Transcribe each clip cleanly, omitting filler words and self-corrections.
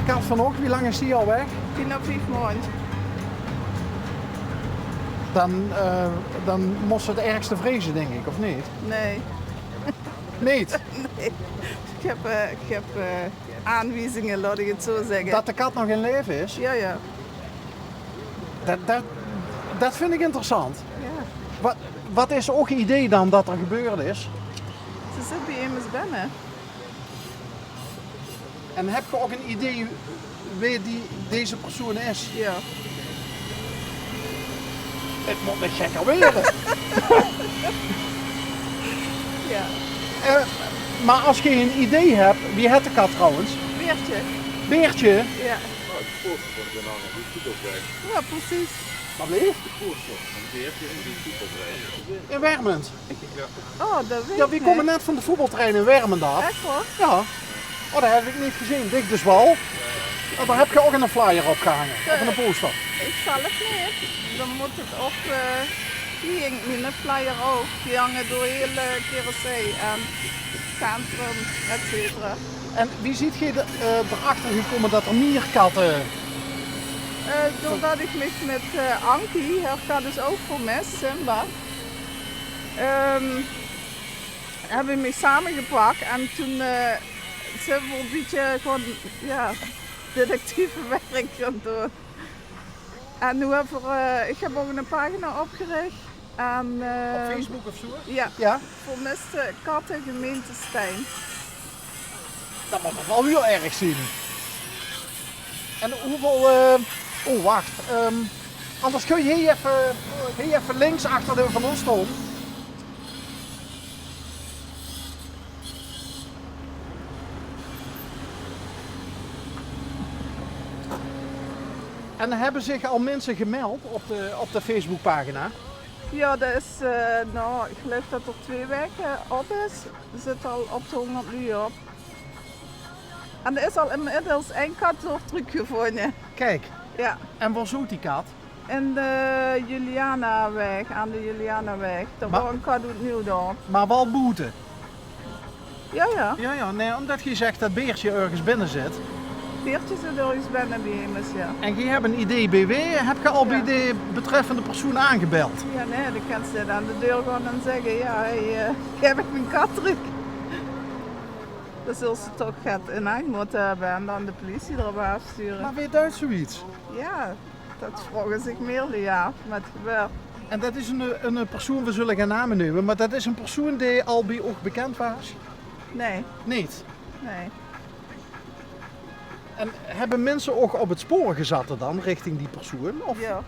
kat van ook, wie lang is die al weg? 4 of 5 maanden. Dan moest ze het ergste vrezen, denk ik, of niet? Nee. Niet? Nee. Ik heb aanwijzingen, laat ik het zo zeggen. Dat de kat nog in leven is? Ja. Dat vind ik interessant. Ja. Wat is ook een idee dan dat er gebeurd is? Ze zit bij immers binnen. En heb je ook een idee wie deze persoon is? Ja. Het moet niet gekker worden. Ja. Maar als je een idee hebt, wie heeft de kat trouwens? Beertje. Beertje? Ja. Ja, precies. Wat lief? In Wermend. Oh, dat weet Ja, ik we niet. komen net van de voetbaltrein in Wermend af. Echt hoor? Ja. Oh, dat heb ik niet gezien. Dik dus wel. Oh, daar heb je ook een flyer opgehangen. Of een poster. Ik zal het niet. Dan moet het op, die hangt in een flyer ook. Die hangen door heel Kerenzee en centrum, et cetera. En wie ziet je erachter gekomen dat er mierkatten... Doordat ik me met Ankie, haar gaat dus ook voor mes, Simba, hebben we me samengepakt en toen zijn we een beetje gewoon, ja, detectieve werk gaan doen. En nu ik heb ook een pagina opgericht. En, Op Facebook of zo? Ja, voor miste katten gemeente Stijn. Dat moet ik wel heel erg zien. En hoeveel... Oh, wacht. Anders kun je hier even links achter de Van ons staan. En hebben zich al mensen gemeld op de Facebookpagina? Ja, dat is, nou, ik geloof dat er 2 weken op is. Er zit al op de 100 uur op. En er is al inmiddels 1 kat teruggevonden. Kijk, Ja, en waar zoekt die kat? in de Julianaweg, aan de Julianaweg. Daar Maar- wordt een kat uit Nieuwdorp. Maar wel boete. Ja. Ja, nee, omdat je zegt dat beertje ergens binnen zit. Beertjes zit ergens binnen bij hem, ja. En je hebt een IDBW, heb je al bij Ja. de betreffende persoon aangebeld? Ja, nee, dan kan ze aan de deur gaan en zeggen, ja, hey, heb ik mijn kat terug. Dan zullen ze toch het in acht moeten hebben en dan de politie erop afsturen. Maar weet uit zoiets? Ja, dat vragen zich meerdere af met gebeurt. En dat is een persoon, we zullen geen namen noemen, maar dat is een persoon die al bij ook bekend was? Nee, Niet. nee. En hebben mensen ook op het spoor gezeten dan, richting die persoon? Of Ja.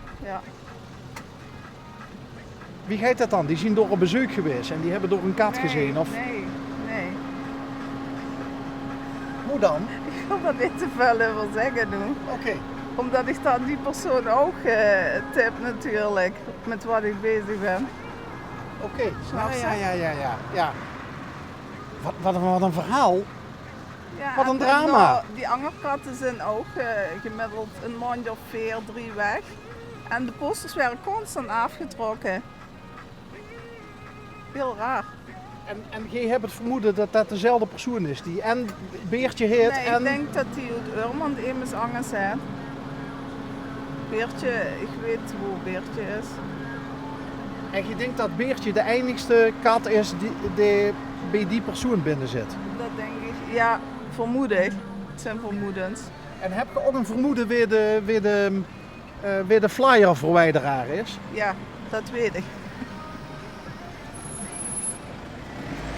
wie gaat dat dan? Die zijn door een bezoek geweest en die hebben door een kat Nee, gezien? Of Nee. hoe dan? Ik wil er niet te veel over zeggen nu. Oké. Omdat ik dan die persoon ook tip natuurlijk, met wat ik bezig ben. Oké. Snap je? Ja. Wat een verhaal. Ja, Wat een en drama. nou, die angerkatten zijn ook gemiddeld een maand of 4, 3 weg. En de posters werden constant afgetrokken. Heel raar. En jij hebt het vermoeden dat dat dezelfde persoon is die en Beertje heet Nee, en... ik denk dat die uit Urmond immers anger zijn. Beertje, ik weet hoe Beertje is. En je denkt dat Beertje de eindigste kat is die bij die persoon binnen zit. Dat denk ik. Ja, vermoed ik. Het zijn vermoedens. En heb je ook een vermoeden wie de flyerverwijderaar is? Ja, dat weet ik.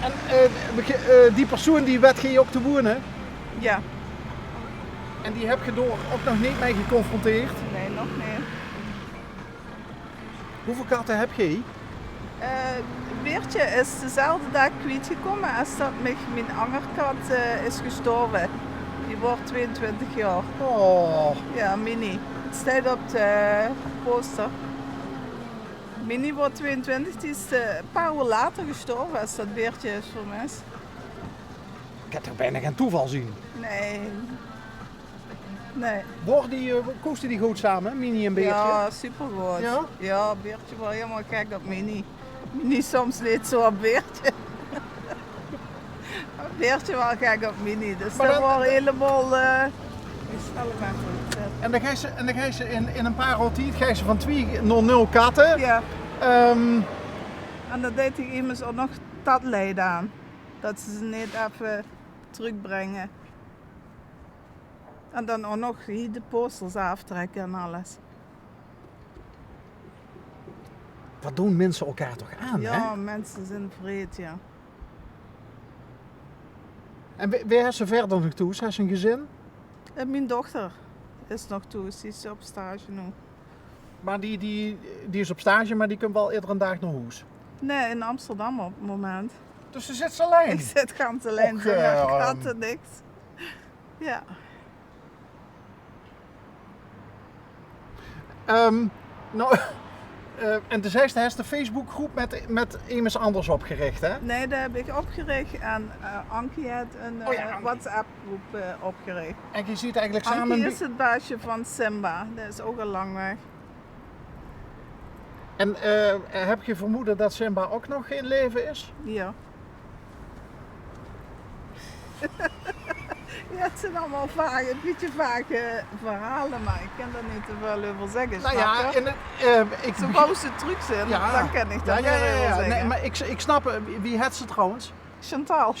En die persoon die werd je ook te wonen Ja, en die heb je door ook nog niet mee geconfronteerd. nee, nog niet. Hoeveel katten heb je? Beertje is dezelfde dag kwijtgekomen als dat mijn angerkat is gestorven. Die wordt 22 jaar. Oh, Ja, Mini. Het staat op de poster. Mini wordt 22, die is een paar uur later gestorven als dat Beertje is voor mij. ik heb toch bijna geen toeval zien. Nee. Nee. Koesten die goed samen, Mini en Beertje? Ja, supergoed. Ja? Ja, Beertje was helemaal gek op Mini. Mini soms niet zo op Beertje. Beertje wel gek op Mini, dus Maar dat dan- was helemaal... is elementary. En dan ga je ze in een paar rotiet, ga je ze van 2 naar 0 katten. Ja, Ehm, en dan deed ik immers ook nog dat leid aan. Dat ze ze niet even terugbrengen. En dan ook nog hier de posters aftrekken en alles. wat doen mensen elkaar toch aan, hè? Ja, mensen zijn vreed, ja. En wie heeft ze verder nog toe? Heeft ze een gezin? En mijn dochter is nog toe, die is op stage nu. Maar die is op stage, maar die komt wel eerder een dag naar huis. Nee, in Amsterdam op het moment. Dus ze zit ze alleen. Ik zit gans alleen, Och, zonder katten, niks. Ja. Nou, en de zesde heeft de Facebookgroep met iemand anders opgericht, hè? Nee, dat heb ik opgericht en Ankie heeft een Oh ja, Ankie. WhatsApp-groep opgericht. En je ziet eigenlijk samen... Ankie is het baasje van Simba, dat is ook al lang weg. En heb je vermoeden dat Simba ook nog in leven is? Ja. Ja, het zijn allemaal vage, een beetje vage verhalen, maar ik kan daar niet te veel over zeggen. Nou snap ja, je? Zo gauw ze trucs in, dan ken ik dat wel over zeggen. Nee, maar ik snap, wie het ze trouwens? Chantal.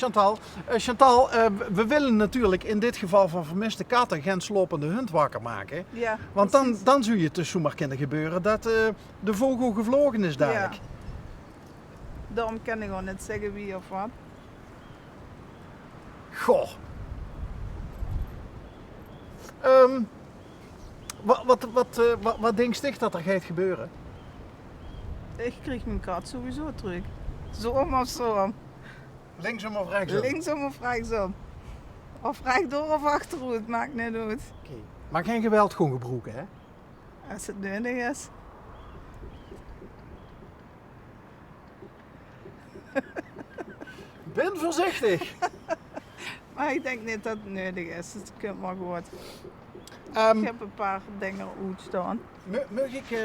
Chantal, we willen natuurlijk in dit geval van vermiste katten geen slopende hond wakker maken. Ja, Want precies. dan zou je het dus zomaar kunnen gebeuren dat de vogel gevlogen is dadelijk. Ja. Daarom kan ik gewoon niet zeggen wie of wat. Goh. Wat denk je dat er gaat gebeuren? Ik kreeg mijn kat sowieso terug. Zo om of zo om. Linksom of rechtsom? Linksom of rechtsom. Of rechtdoor of achterover, het maakt niet uit. Oké. Maar geen geweld gewoon gebroken, hè? Als het nodig is. Ben voorzichtig. Maar ik denk niet dat het nodig is, dus het komt maar goed. Ehm, Ik heb een paar dingen uitstaan.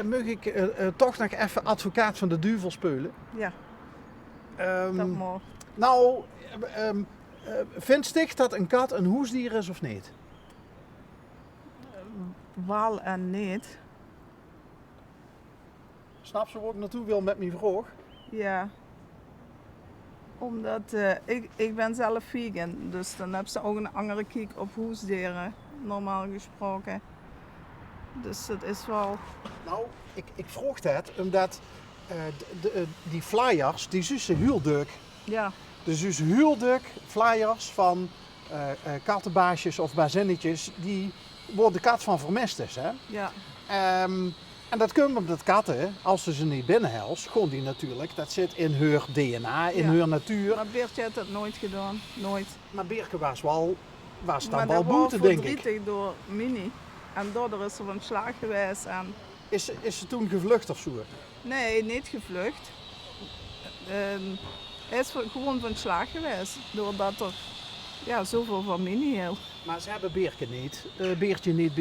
Mag ik toch nog even advocaat van de duivel spelen? Ja, Ehm, dat mag. nou, vindt je dat een kat een hoesdier is of niet? Wel en niet. Snap je waar ik naartoe wil met mijn vraag? Ja. Omdat ik ben zelf vegan, dus dan heb ze ook een andere kijk op hoesdieren, normaal gesproken. Dus het is wel... Nou, ik vroeg het omdat die flyers, die zijn heel druk. Ja, Dus heel druk flyers van kattenbaasjes of bazinnetjes, die worden kat van vermist is. Hè? ja, En dat komt omdat katten, als ze niet binnenhels, gewoon die natuurlijk, dat zit in hun DNA, in Ja. hun natuur. maar Beertje heeft dat nooit gedaan, nooit. Maar Beerke was dan Maar wel dat was boete, denk ik. verdrietig door Mini. En daardoor is ze van slag geweest en... Is ze toen gevlucht of zo? Nee, niet gevlucht. Hij is gewoon van slag geweest, doordat er ja, zoveel van Mini heel. Maar ze hebben Beertje niet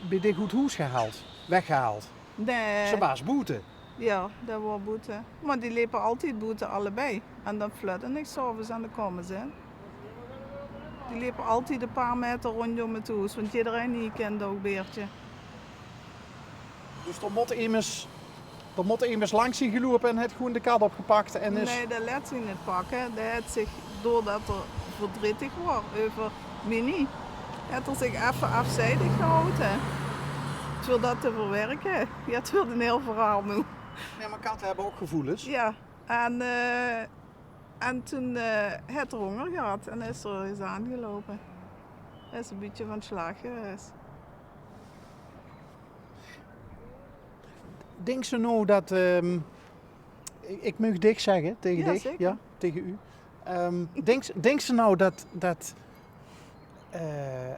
bij dit goed hoes gehaald, weggehaald. Nee. Ze was boete. Ja, dat was boete. Maar die liepen altijd boete allebei. En dan fluiten ik s'avonds en dan komen ze. Die liepen altijd een paar meter rondom het huis, want iedereen hier kende ook Beertje. Dus er moet immers langs zien gelopen en het gewoon de kat opgepakt en is... Nee, dat laat ze niet pakken. Dat heeft zich, doordat er verdrietig was over Mini, heeft er zich even afzijdig gehouden. Voor dat te verwerken. Ja, het wilde een heel verhaal nu. Nee, maar katten hebben ook gevoelens. Ja, en toen heeft er honger gehad en is er eens aangelopen. Hij is een beetje van slag geweest. Denk ze nou dat... ik mag dik zeggen tegen Ja, dich, zeker. ja, tegen u. Denk ze nou dat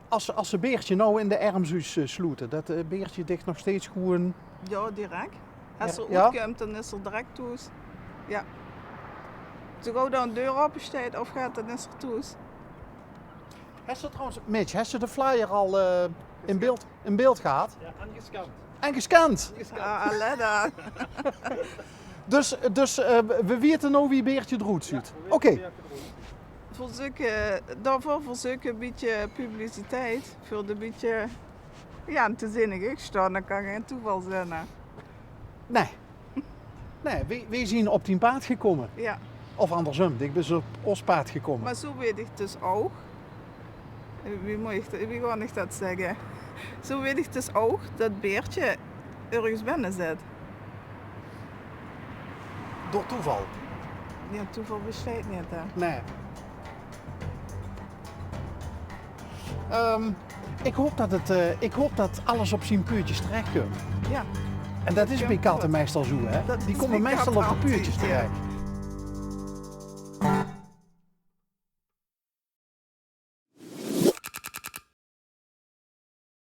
als ze Beertje nou in de armzuus sloeten, dat Beertje dicht nog steeds gewoon... Ja, direct. Als er Ja? uitkomt, dan is er direct thuis. Ja. Zo gauw dan een deur openstaat of gaat, dan is er thuis. Heeft ze trouwens, Mitch, heeft ze de flyer al in beeld gehad? Ja, angescand. En gescand. Ah, allee dan. Dus we weten nou wie Beertje eruit ziet. Oké. daarvoor verzoek een beetje publiciteit. Voor een beetje, ja, en te zinnig ik staan, dat kan geen toeval zijn. Hè. Nee. Nee, we zijn op die paard gekomen. Ja, Of andersom, ik ben op ons paard gekomen. maar zo weet ik dus ook. Wie ga ik dat zeggen? Zo weet ik dus ook dat beertje ergens binnen zit. Door toeval. Ja, toeval bestaat niet, hè. Nee. Ik hoop dat alles op zijn puurtjes terechtkomt. Ja, En dat is bij katten meestal zo, hè? Dat Die is komen bij meestal katten op de puurtjes altijd, ja. terecht.